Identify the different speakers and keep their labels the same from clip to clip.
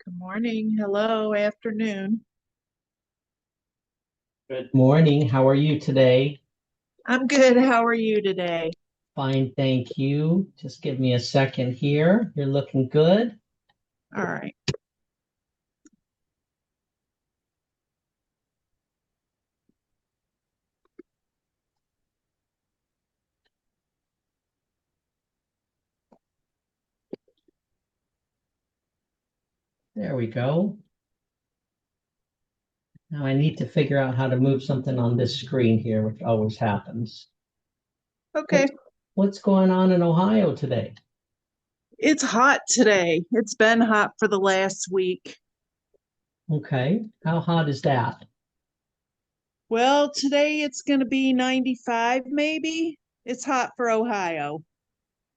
Speaker 1: Good morning. Hello, afternoon.
Speaker 2: Good morning. How are you today?
Speaker 1: I'm good. How are you today?
Speaker 2: Fine, thank you. Just give me a second here. You're looking good.
Speaker 1: All right.
Speaker 2: There we go. Now I need to figure out how to move something on this screen here, which always happens.
Speaker 1: Okay.
Speaker 2: What's what's going on in Ohio today?
Speaker 1: It's hot today. It's been hot for the last week.
Speaker 2: Okay. How hot is that?
Speaker 1: Well, today it's going to be 95 maybe. It's hot for Ohio.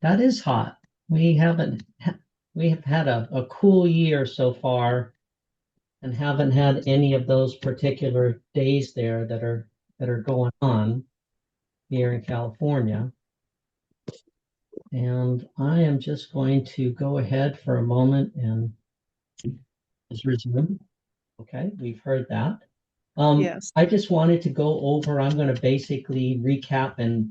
Speaker 2: That is hot. We haven't we have had a cool year so far and haven't had any of those particular days there that are going on here in California. And I am just going to go ahead for a moment and just resume. Okay, we've heard that.
Speaker 1: Yes.
Speaker 2: I just wanted to go over, I'm going to basically recap and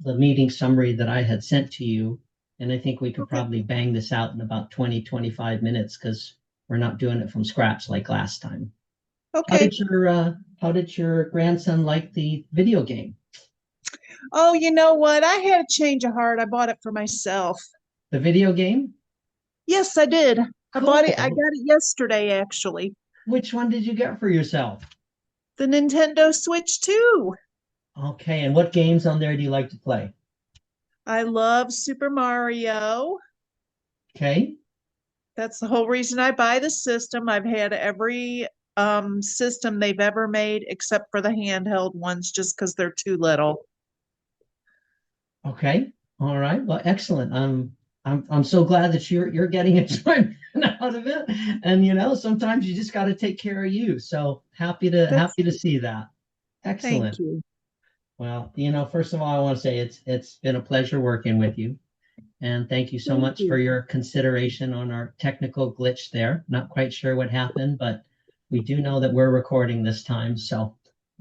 Speaker 2: the meeting summary that I had sent to you. And I think we could
Speaker 1: Okay.
Speaker 2: probably bang this out in about 20-25 minutes because we're not doing it from scratch like last time. How
Speaker 1: Okay.
Speaker 2: did your how did your grandson like the video game?
Speaker 1: Oh, you know what? I had a change of heart. I bought it for myself.
Speaker 2: The video game?
Speaker 1: Yes, I did. I bought it. I
Speaker 2: Cool.
Speaker 1: got it yesterday, actually.
Speaker 2: Which one did you get for yourself?
Speaker 1: The Nintendo Switch 2.
Speaker 2: Okay, and what games on there do you like to play?
Speaker 1: I love Super Mario.
Speaker 2: Okay,
Speaker 1: That's the whole reason I buy the system. I've had every system they've ever made except for the handheld ones just because they're too little.
Speaker 2: okay, all right. Well, excellent. I'm so glad that you're getting enjoyment out of it. And sometimes you just got to take care of you. So happy to
Speaker 1: That's
Speaker 2: happy to see that.
Speaker 1: Thank
Speaker 2: Excellent.
Speaker 1: you.
Speaker 2: Well, first of all, I want to say it's been a pleasure working with you. And thank you so
Speaker 1: Thank
Speaker 2: much for
Speaker 1: you.
Speaker 2: your consideration on our technical glitch there. Not quite sure what happened, but we do know that we're recording this time. So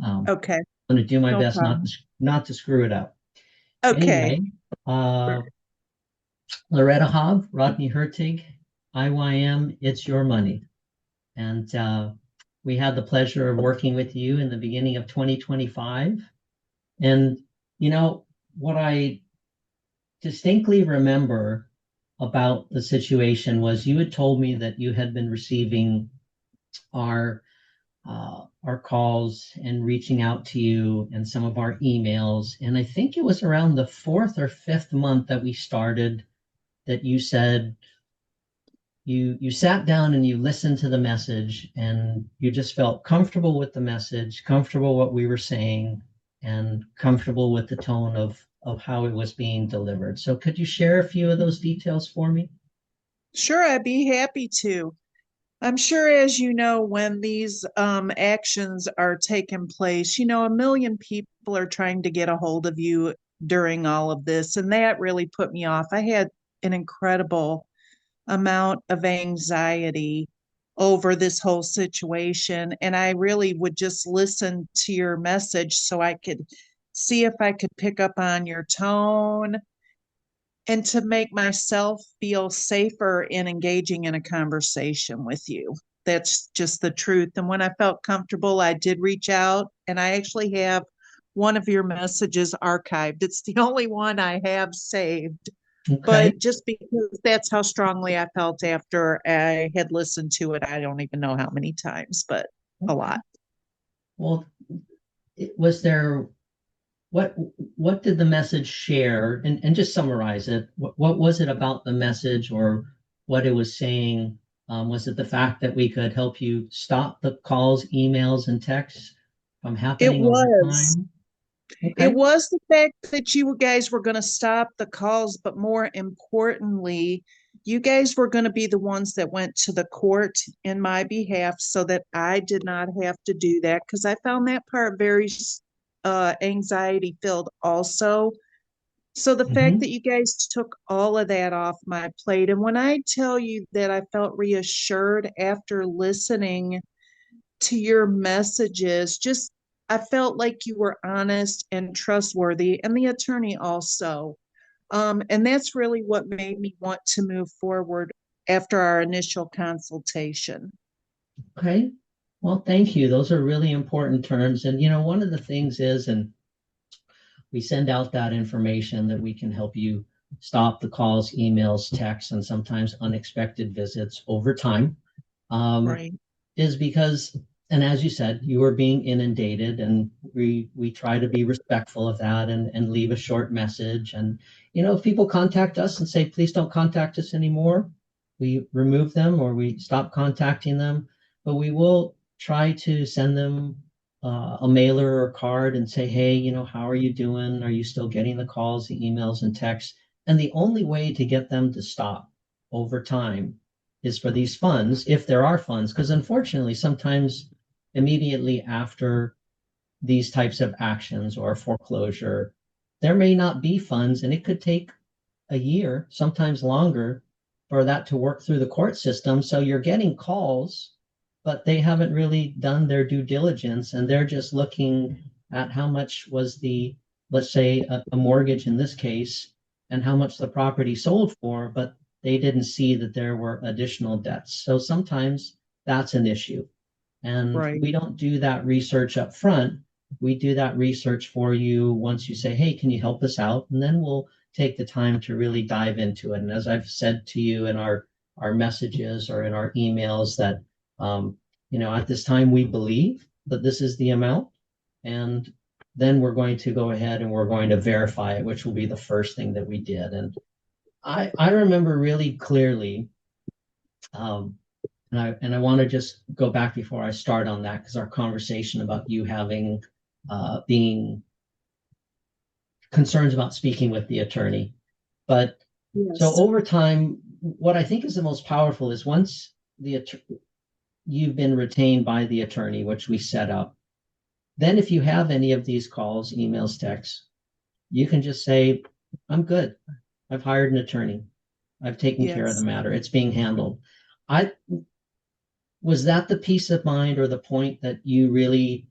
Speaker 1: Okay,
Speaker 2: I'm going to do my
Speaker 1: no
Speaker 2: best
Speaker 1: problem.
Speaker 2: not to screw it up.
Speaker 1: Okay.
Speaker 2: Anyway, uh, Loretta Hobb, Rodney Hertig, IYM, It's Your Money. And we had the pleasure of working with you in the beginning of 2025. And, what I distinctly remember about the situation was you had told me that you had been receiving our our calls and reaching out to you and some of our emails. And I think it was around the fourth or fifth month that we started that you said you sat down and you listened to the message and you just felt comfortable with the message, comfortable what we were saying, and comfortable with the tone of how it was being delivered. So could you share a few of those details for me?
Speaker 1: Sure, I'd be happy to. I'm sure, as you know, when these actions are taking place, a million people are trying to get a hold of you during all of this. And that really put me off. I had an incredible amount of anxiety over this whole situation. And I really would just listen to your message so I could see if I could pick up on your tone and to make myself feel safer in engaging in a conversation with you. That's just the truth. And when I felt comfortable, I did reach out and I actually have one of your messages archived. It's the only one I have saved,
Speaker 2: Okay.
Speaker 1: but just because that's how strongly I felt after I had listened to it, I don't even know how many times, but a
Speaker 2: Okay.
Speaker 1: lot.
Speaker 2: Well, was there what did the message share? And just summarize it. What was it about the message or what it was saying? Was it the fact that we could help you stop the calls, emails, and texts from
Speaker 1: It
Speaker 2: happening over
Speaker 1: was.
Speaker 2: time?
Speaker 1: It
Speaker 2: Okay.
Speaker 1: was the fact that you guys were going to stop the calls, but more importantly, you guys were going to be the ones that went to the court in my behalf so that I did not have to do that because I found that part very anxiety filled also. So the fact
Speaker 2: Hmm.
Speaker 1: that you guys took all of that off my plate, and when I tell you that I felt reassured after listening to your messages, just I felt like you were honest and trustworthy, and the attorney also. And that's really what made me want to move forward after our initial consultation.
Speaker 2: Okay. Well, thank you. Those are really important terms. And, one of the things is, and we send out that information that we can help you stop the calls, emails, texts, and sometimes unexpected visits over time. Um,
Speaker 1: Right,
Speaker 2: is because, and as you said, you are being inundated, and we try to be respectful of that and leave a short message. And if people contact us and say, please don't contact us anymore, we remove them or we stop contacting them. But we will try to send them a mailer or a card and say, hey, how are you doing? Are you still getting the calls, the emails, and texts? And the only way to get them to stop over time is for these funds, if there are funds, because unfortunately, sometimes immediately after these types of actions or foreclosure, there may not be funds, and it could take a year, sometimes longer, for that to work through the court system. So you're getting calls, but they haven't really done their due diligence, and they're just looking at how much was the, let's say, a mortgage in this case, and how much the property sold for, but they didn't see that there were additional debts. So sometimes that's an issue. And
Speaker 1: right,
Speaker 2: we don't do that research up front. We do that research for you once you say, hey, can you help us out? And then we'll take the time to really dive into it. And as I've said to you in our messages or in our emails, that at this time we believe that this is the amount. And then we're going to go ahead and we're going to verify it, which will be the first thing that we did. And I remember really clearly, um, and I want to just go back before I start on that, because our conversation about you having being concerns about speaking with the attorney. But so
Speaker 1: yes,
Speaker 2: over time, what I think is the most powerful is once you've been retained by the attorney, which we set up, then if you have any of these calls, emails, texts, you can just say, I'm good. I've hired an attorney. I've taken care of the
Speaker 1: yes.
Speaker 2: matter. It's being handled. I Was that the peace of mind or the point that you really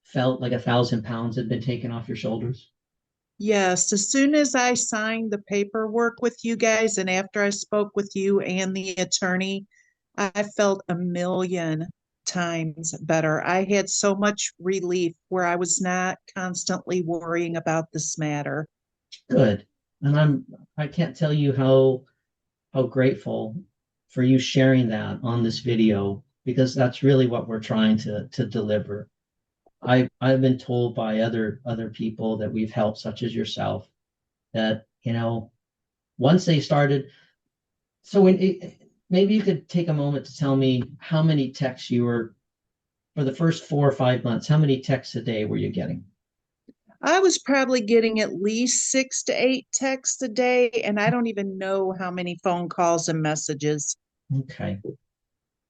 Speaker 2: felt like 1,000 pounds had been taken off your shoulders?
Speaker 1: Yes, as soon as I signed the paperwork with you guys and after I spoke with you and the attorney, I felt a million times better. I had so much relief where I was not constantly worrying about this matter.
Speaker 2: Good. And I can't tell you how grateful for you sharing that on this video, because that's really what we're trying to deliver. I've been told by other people that we've helped, such as yourself, that once they started. So maybe you could take a moment to tell me how many texts you were for the first 4 or 5 months. How many texts a day were you getting?
Speaker 1: I was probably getting at least 6 to 8 texts a day, and I don't even know how many phone calls and messages.
Speaker 2: Okay.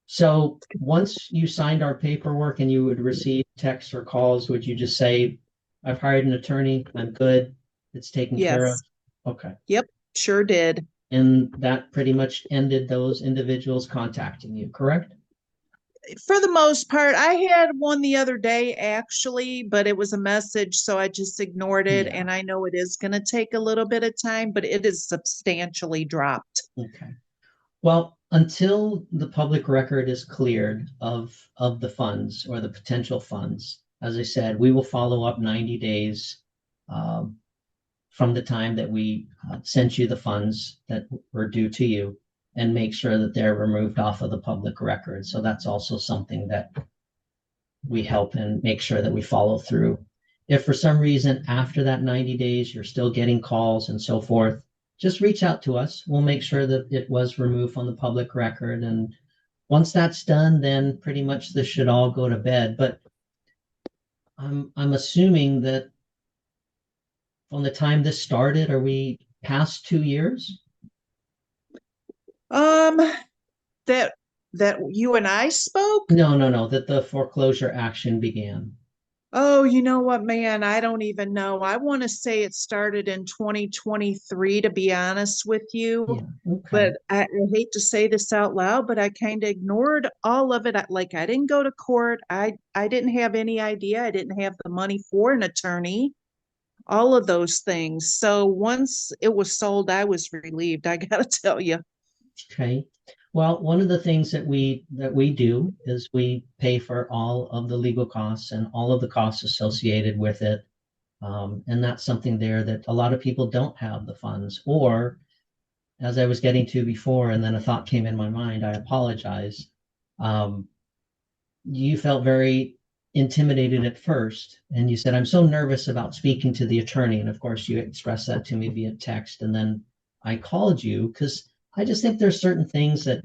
Speaker 2: So once you signed our paperwork and you would receive texts or calls, would you just say, I've hired an attorney, I'm good, it's taken care of?
Speaker 1: Yes,
Speaker 2: Okay.
Speaker 1: yep, sure did.
Speaker 2: And that pretty much ended those individuals contacting you, correct?
Speaker 1: For the most part, I had one the other day actually, but it was a message, so I just ignored it.
Speaker 2: Yeah.
Speaker 1: And I know it is going to take a little bit of time, but it is substantially dropped.
Speaker 2: Okay. Well, until the public record is cleared of the funds or the potential funds, as I said, we will follow up 90 days um, from the time that we sent you the funds that were due to you, and make sure that they're removed off of the public record. So that's also something that we help and make sure that we follow through. If for some reason after that 90 days you're still getting calls and so forth, just reach out to us. We'll make sure that it was removed from the public record. And once that's done, then pretty much this should all go to bed. But I'm assuming that from the time this started, are we past 2 years?
Speaker 1: Um, that you and I spoke.
Speaker 2: No, no, no, that the foreclosure action began.
Speaker 1: Oh, you know what, man? I don't even know. I want to say it started in 2023, to be honest with you.
Speaker 2: Yeah. Okay.
Speaker 1: But I hate to say this out loud, but I kind of ignored all of it. Like I didn't go to court. I didn't have any idea. I didn't have the money for an attorney, all of those things. So once it was sold, I was relieved. I gotta tell you.
Speaker 2: Okay. Well, one of the things that we do is we pay for all of the legal costs and all of the costs associated with it. And that's something there that a lot of people don't have the funds. Or, as I was getting to before, and then a thought came in my mind, I apologize. Um, you felt very intimidated at first, and you said, I'm so nervous about speaking to the attorney. And of course, you expressed that to me via text. And then I called you because I just think there's certain things that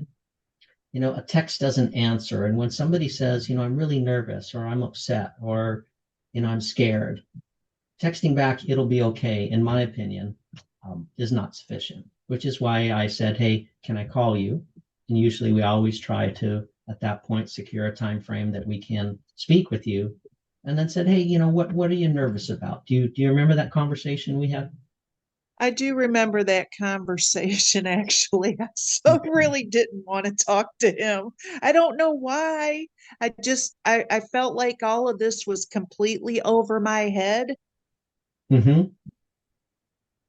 Speaker 2: a text doesn't answer. And when somebody says, I'm really nervous or I'm upset or, I'm scared, texting back, it'll be okay, in my opinion, is not sufficient, which is why I said, hey, can I call you? And usually we always try to, at that point, secure a time frame that we can speak with you. And then said, hey, what are you nervous about? Do you remember that conversation we had?
Speaker 1: I do remember that conversation actually. I so
Speaker 2: Okay.
Speaker 1: really didn't want to talk to him. I don't know why. I felt like all of this was completely over my head
Speaker 2: Mm-hmm.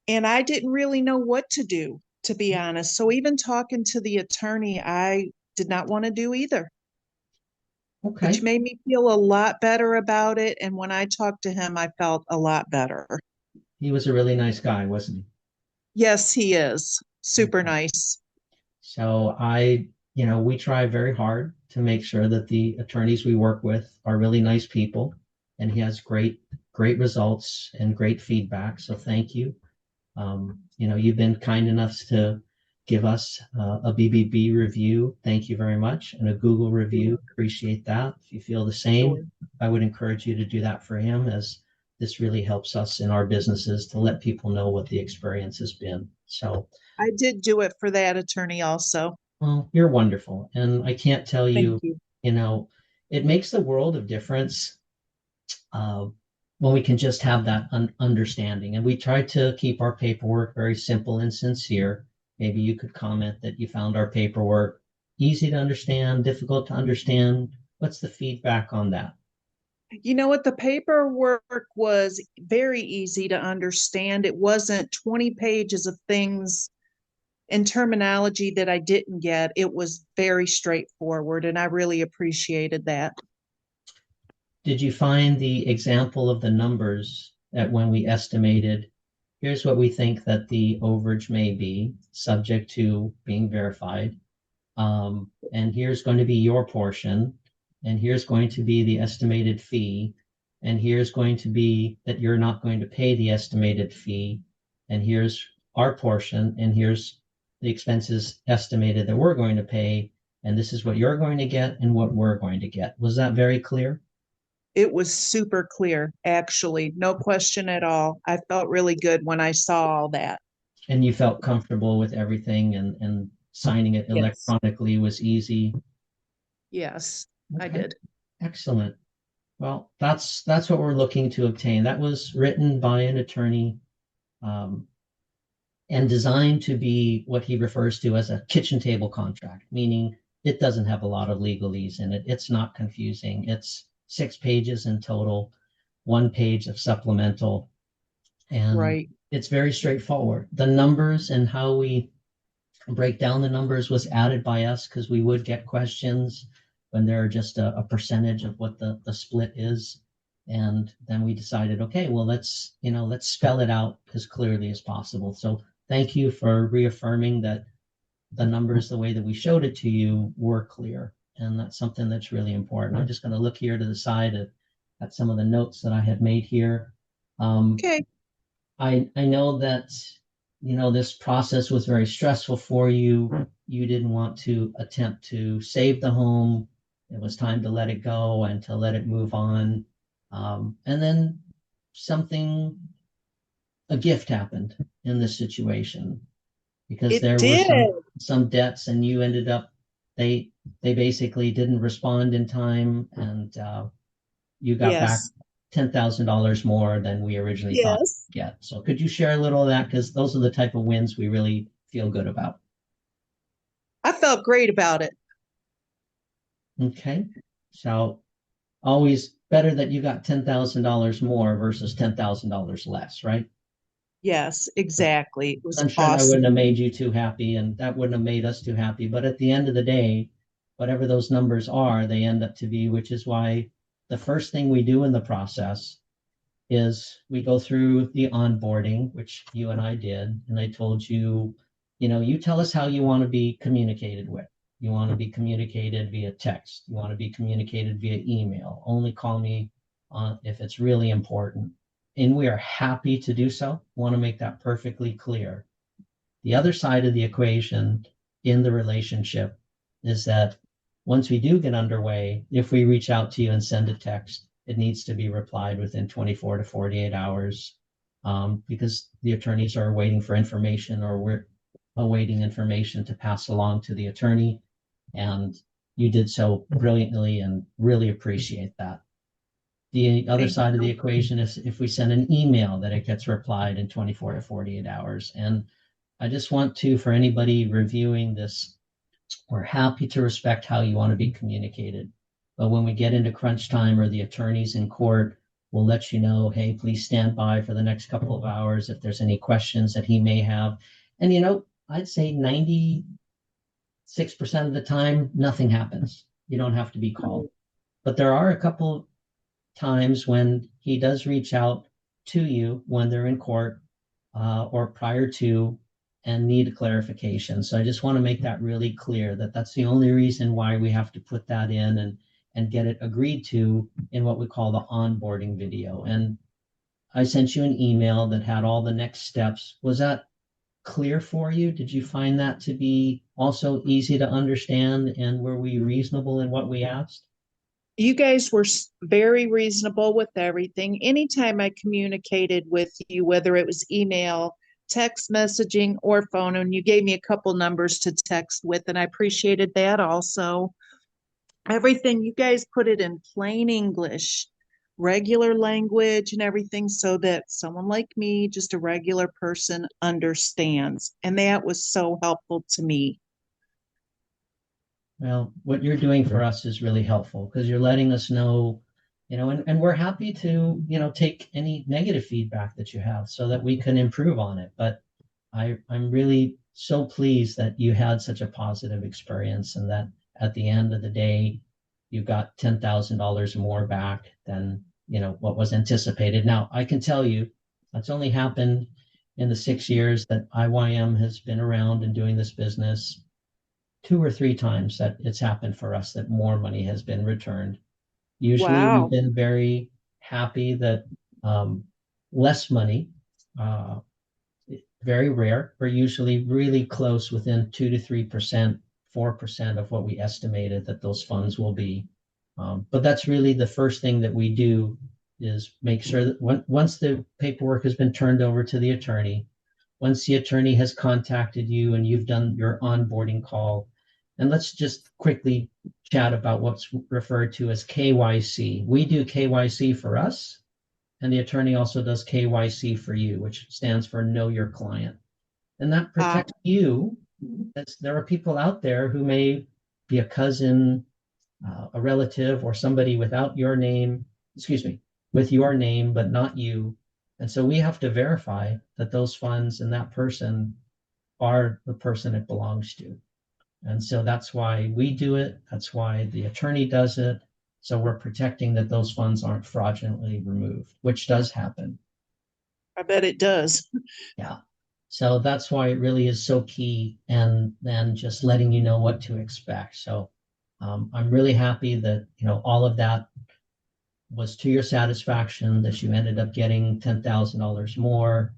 Speaker 1: and I didn't really know what to do, to be honest. So even talking to the attorney, I did not want to do either. But you
Speaker 2: Okay.
Speaker 1: made me feel a lot better about it. And when I talked to him, I felt a lot better.
Speaker 2: He was a really nice guy, wasn't
Speaker 1: Yes, he is.
Speaker 2: he?
Speaker 1: Super
Speaker 2: Okay.
Speaker 1: nice.
Speaker 2: So we try very hard to make sure that the attorneys we work with are really nice people, and he has great results and great feedback. So thank you. You've been kind enough to give us a BBB review. Thank you very much. And a Google review.
Speaker 1: Sure.
Speaker 2: Appreciate that. If you feel the same,
Speaker 1: Sure.
Speaker 2: I would encourage you to do that for him, as this really helps us in our businesses to let people know what the experience has been. So,
Speaker 1: I did do it for that attorney also.
Speaker 2: well, you're wonderful. And I can't tell
Speaker 1: Thank
Speaker 2: you,
Speaker 1: you.
Speaker 2: you know, it makes the world of difference uh, when we can just have that understanding. And we try to keep our paperwork very simple and sincere. Maybe you could comment that you found our paperwork easy to understand, difficult to understand. What's the feedback on that?
Speaker 1: You know what? The paperwork was very easy to understand. It wasn't 20 pages of things and terminology that I didn't get. It was very straightforward, and I really appreciated that.
Speaker 2: Did you find the example of the numbers that when we estimated, here's what we think that the overage may be, subject to being verified, and here's going to be your portion, and here's going to be the estimated fee, and here's going to be that you're not going to pay the estimated fee, and here's our portion, and here's the expenses estimated that we're going to pay, and this is what you're going to get and what we're going to get. Was that very clear?
Speaker 1: It was super clear, actually, no question at all. I felt really good when I saw all that.
Speaker 2: And you felt comfortable with everything, and signing it
Speaker 1: Yes.
Speaker 2: electronically was easy?
Speaker 1: Yes, I
Speaker 2: Okay,
Speaker 1: did.
Speaker 2: excellent. Well, that's what we're looking to obtain. That was written by an attorney, um, and designed to be what he refers to as a kitchen table contract, meaning it doesn't have a lot of legalese in it. It's not confusing. It's 6 pages in total, 1 page of supplemental, and
Speaker 1: Right.
Speaker 2: it's very straightforward. The numbers and how we break down the numbers was added by us because we would get questions when there are just a percentage of what the split is. And then we decided, okay, well, let's spell it out as clearly as possible. So thank you for reaffirming that the numbers, the way that we showed it to you, were clear. And that's something that's really important. I'm just going to look here to the side at some of the notes that I had made here. Um,
Speaker 1: Okay.
Speaker 2: I know that this process was very stressful for you. You didn't want to attempt to save the home. It was time to let it go and to let it move on. And then something, a gift happened in this situation, because
Speaker 1: It
Speaker 2: there were
Speaker 1: did.
Speaker 2: some debts, and you ended up, they basically didn't respond in time, and you got back
Speaker 1: Yes.
Speaker 2: $10,000 more than we originally thought
Speaker 1: Yes.
Speaker 2: we'd get. So could you share a little of that? Because those are the type of wins we really feel good about.
Speaker 1: I felt great about it.
Speaker 2: Okay. So always better that you got $10,000 more versus $10,000 less, right?
Speaker 1: Yes, exactly. It was
Speaker 2: I'm sure that wouldn't
Speaker 1: awesome.
Speaker 2: have made you too happy, and that wouldn't have made us too happy. But at the end of the day, whatever those numbers are, they end up to be, which is why the first thing we do in the process is we go through the onboarding, which you and I did. And I told you, you tell us how you want to be communicated with. You want to be communicated via text. You want to be communicated via email. Only call me if it's really important. And we are happy to do so. Want to make that perfectly clear. The other side of the equation in the relationship is that once we do get underway, if we reach out to you and send a text, it needs to be replied within 24 to 48 hours because the attorneys are waiting for information or we're awaiting information to pass along to the attorney. And you did so brilliantly and really appreciate that. The other
Speaker 1: Thank
Speaker 2: side of the
Speaker 1: you.
Speaker 2: equation is if we send an email that it gets replied in 24 to 48 hours. And I just want to, for anybody reviewing this, we're happy to respect how you want to be communicated. But when we get into crunch time or the attorney's in court, we'll let you know, hey, please stand by for the next couple of hours if there's any questions that he may have. And, I'd say 96% of the time, nothing happens. You don't have to be called. But there are a couple times when he does reach out to you when they're in court or prior to and need a clarification. So I just want to make that really clear that that's the only reason why we have to put that in and get it agreed to in what we call the onboarding video. And I sent you an email that had all the next steps. Was that clear for you? Did you find that to be also easy to understand? And were we reasonable in what we asked?
Speaker 1: You guys were very reasonable with everything. Anytime I communicated with you, whether it was email, text messaging, or phone, and you gave me a couple numbers to text with, and I appreciated that also. Everything, you guys put it in plain English, regular language, and everything so that someone like me, just a regular person, understands. And that was so helpful to me.
Speaker 2: Well, what you're doing for us is really helpful because you're letting us know, and we're happy to, take any negative feedback that you have so that we can improve on it. But I'm really so pleased that you had such a positive experience and that at the end of the day, you got $10,000 more back than, what was anticipated. Now, I can tell you that's only happened in the 6 years that IYM has been around and doing this business. 2 or 3 times that it's happened for us that more money has been returned. Usually we've
Speaker 1: Wow.
Speaker 2: been very happy that less money, uh, very rare. We're usually really close within 2 to 3%, 4% of what we estimated that those funds will be. But that's really the first thing that we do is make sure that once the paperwork has been turned over to the attorney, once the attorney has contacted you and you've done your onboarding call, and let's just quickly chat about what's referred to as KYC. We do KYC for us, and the attorney also does KYC for you, which stands for Know Your Client. And that
Speaker 1: Uh,
Speaker 2: protects you. There are people out there who may be a cousin, a relative, or somebody without your name, excuse me, with your name, but not you. And so we have to verify that those funds and that person are the person it belongs to. And so that's why we do it. That's why the attorney does it. So we're protecting that those funds aren't fraudulently removed, which does happen.
Speaker 1: I bet it does.
Speaker 2: Yeah. So that's why it really is so key and then just letting you know what to expect. So I'm really happy that, all of that was to your satisfaction, that you ended up getting $10,000 more.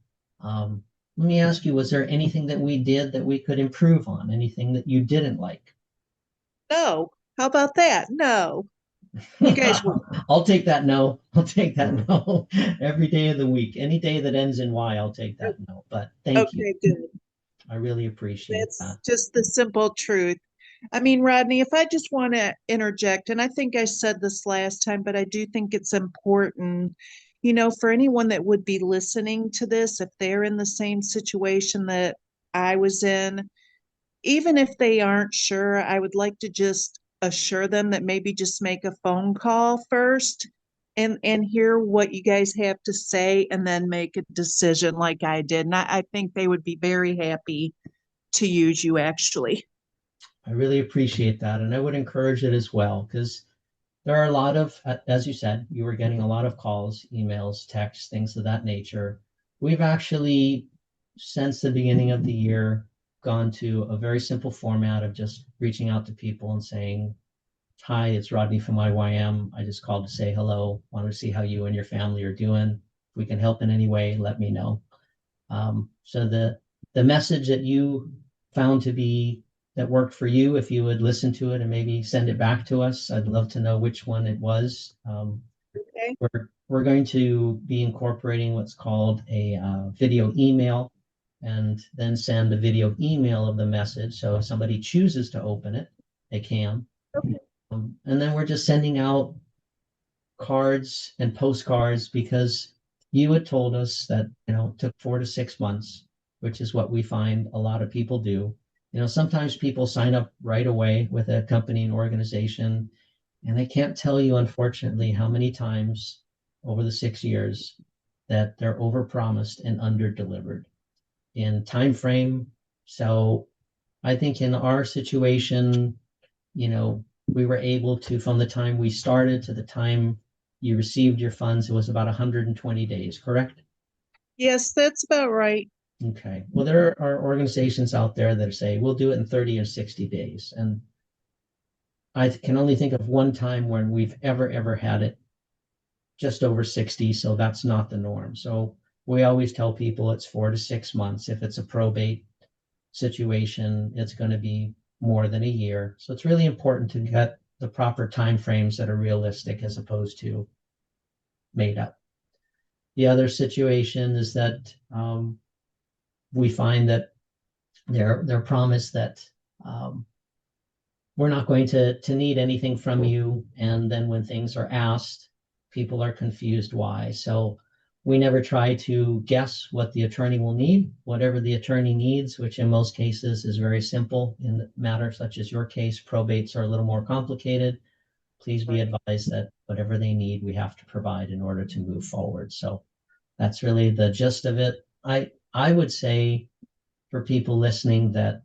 Speaker 2: Let me ask you, was there anything that we did that we could improve on? Anything that you didn't like?
Speaker 1: No. How about that? No. You guys were
Speaker 2: I'll take that no. I'll take that no every day of the week. Any day that ends in Y, I'll take that no. But thank you.
Speaker 1: okay, good.
Speaker 2: I really appreciate
Speaker 1: That's
Speaker 2: that.
Speaker 1: just the simple truth. I mean, Rodney, if I just want to interject, and I think I said this last time, but I do think it's important, for anyone that would be listening to this, if they're in the same situation that I was in, even if they aren't sure, I would like to just assure them that maybe just make a phone call first and hear what you guys have to say and then make a decision like I did. And I think they would be very happy to use you actually.
Speaker 2: I really appreciate that. And I would encourage it as well, because there are a lot of, as you said, you were getting a lot of calls, emails, texts, things of that nature. We've actually, since the beginning of the year, gone to a very simple format of just reaching out to people and saying, hi, it's Rodney from IYM. I just called to say hello. Want to see how you and your family are doing. If we can help in any way, let me know. So the message that you found to be that worked for you, if you would listen to it and maybe send it back to us, I'd love to know which one it was.
Speaker 1: Okay.
Speaker 2: We're going to be incorporating what's called a video email, and then send a video email of the message. So if somebody chooses to open it, they can. And then we're just sending out cards and postcards because you had told us that, it took 4 to 6 months, which is what we find a lot of people do. Sometimes people sign up right away with a company and organization, and I can't tell you, unfortunately, how many times over the 6 years that they're overpromised and underdelivered in time frame. So I think in our situation, we were able to, from the time we started to the time you received your funds, it was about 120 days, correct?
Speaker 1: Yes, that's about right.
Speaker 2: Okay. Well, there are organizations out there that say we'll do it in 30 or 60 days. And I can only think of one time when we've ever had it just over 60. So that's not the norm. So we always tell people it's 4 to 6 months. If it's a probate situation, it's going to be more than a year. So it's really important to get the proper timeframes that are realistic as opposed to made up. The other situation is that we find that they're promised that um, we're not going to need anything from you, and then when things are asked, people are confused why. So we never try to guess what the attorney will need. Whatever the attorney needs, which in most cases is very simple, in matters such as your case, probates are a little more complicated. Please be
Speaker 1: Right.
Speaker 2: advised that whatever they need, we have to provide in order to move forward. So that's really the gist of it. I would say for people listening that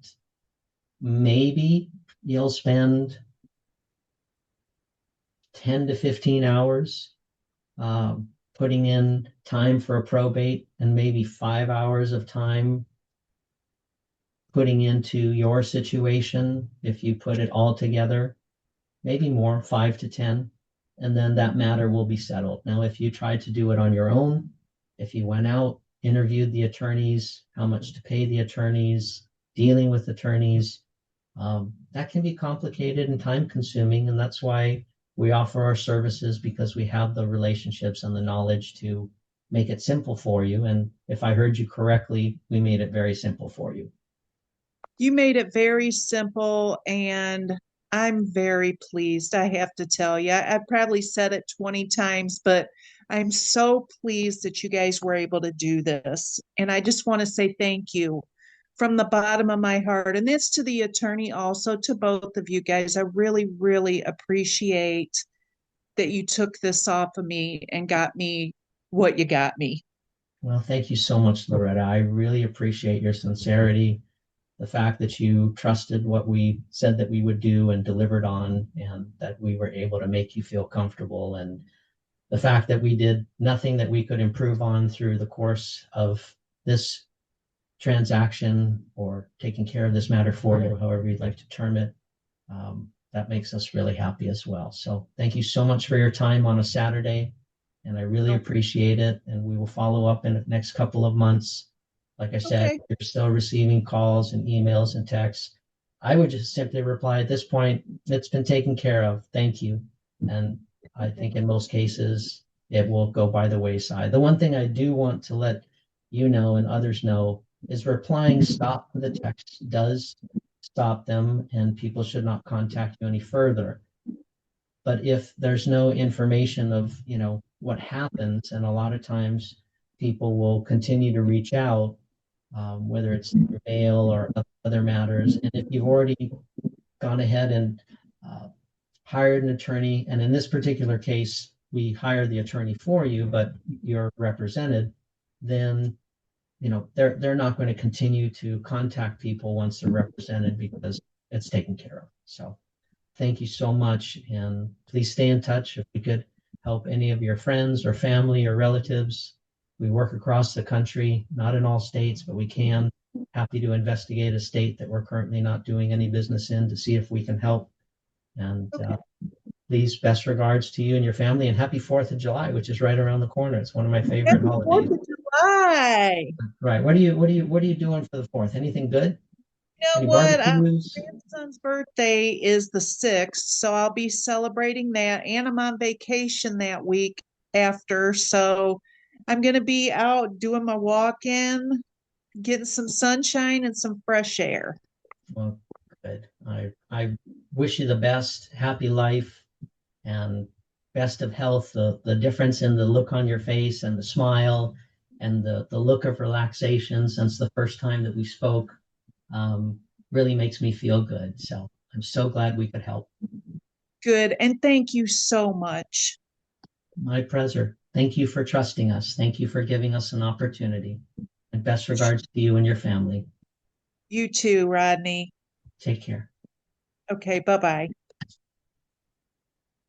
Speaker 2: maybe you'll spend 10 to 15 hours putting in time for a probate, and maybe 5 hours of time putting into your situation. If you put it all together, maybe more, 5 to 10, and then that matter will be settled. Now, if you tried to do it on your own, if you went out, interviewed the attorneys, how much to pay the attorneys, dealing with attorneys, that can be complicated and time consuming. And that's why we offer our services, because we have the relationships and the knowledge to make it simple for you. And if I heard you correctly, we made it very simple for you.
Speaker 1: You made it very simple, and I'm very pleased. I have to tell you, I've probably said it 20 times, but I'm so pleased that you guys were able to do this. And I just want to say thank you from the bottom of my heart. And this to the attorney, also to both of you guys. I really, really appreciate that you took this off of me and got me what you got me.
Speaker 2: Well, thank you so much, Loretta. I really appreciate your sincerity, the fact that you trusted what we said that we would do and delivered on, and that we were able to make you feel comfortable, and the fact that we did nothing that we could improve on through the course of this transaction, or taking care of this matter for you, however you'd like to term it. That makes us really happy as well. So thank you so much for your time on a Saturday, and I really appreciate it. And we will follow up in the next couple of months. Like I said,
Speaker 1: Okay.
Speaker 2: you're still receiving calls and emails and texts. I would just simply reply at this point, it's been taken care of. Thank you. And I think in most cases, it will go by the wayside. The one thing I do want to let you know and others know is replying stop to the text does stop them and people should not contact you any further. But if there's no information of, what happens, and a lot of times people will continue to reach out, whether it's through mail or other matters. And if you've already gone ahead and hired an attorney, and in this particular case, we hire the attorney for you, but you're represented, then they're not going to continue to contact people once they're represented because it's taken care of. So thank you so much, and please stay in touch. If we could help any of your friends or family or relatives, we work across the country, not in all states, but we can. Happy to investigate a state that we're currently not doing any business in to see if we can help. And
Speaker 1: Okay.
Speaker 2: please, best regards to you and your family, and happy 4th of July, which is right around the corner. It's one of my favorite
Speaker 1: Happy Fourth
Speaker 2: holidays.
Speaker 1: of July.
Speaker 2: Right. What are you doing for the 4th? Anything good?
Speaker 1: You know
Speaker 2: Any
Speaker 1: what?
Speaker 2: barbecues?
Speaker 1: Grandson's birthday is the 6th, so I'll be celebrating that, and I'm on vacation that week after. So I'm going to be out doing my walk-in, getting some sunshine and some fresh air.
Speaker 2: Well, good. I wish you the best, happy life, and best of health. The difference in the look on your face and the smile and the look of relaxation since the first time that we spoke really makes me feel good. So I'm so glad we could help.
Speaker 1: Good, and thank you so much.
Speaker 2: My pleasure. Thank you for trusting us. Thank you for giving us an opportunity. And best regards to you and your family.
Speaker 1: You too, Rodney.
Speaker 2: Take care.
Speaker 1: Okay, bye-bye.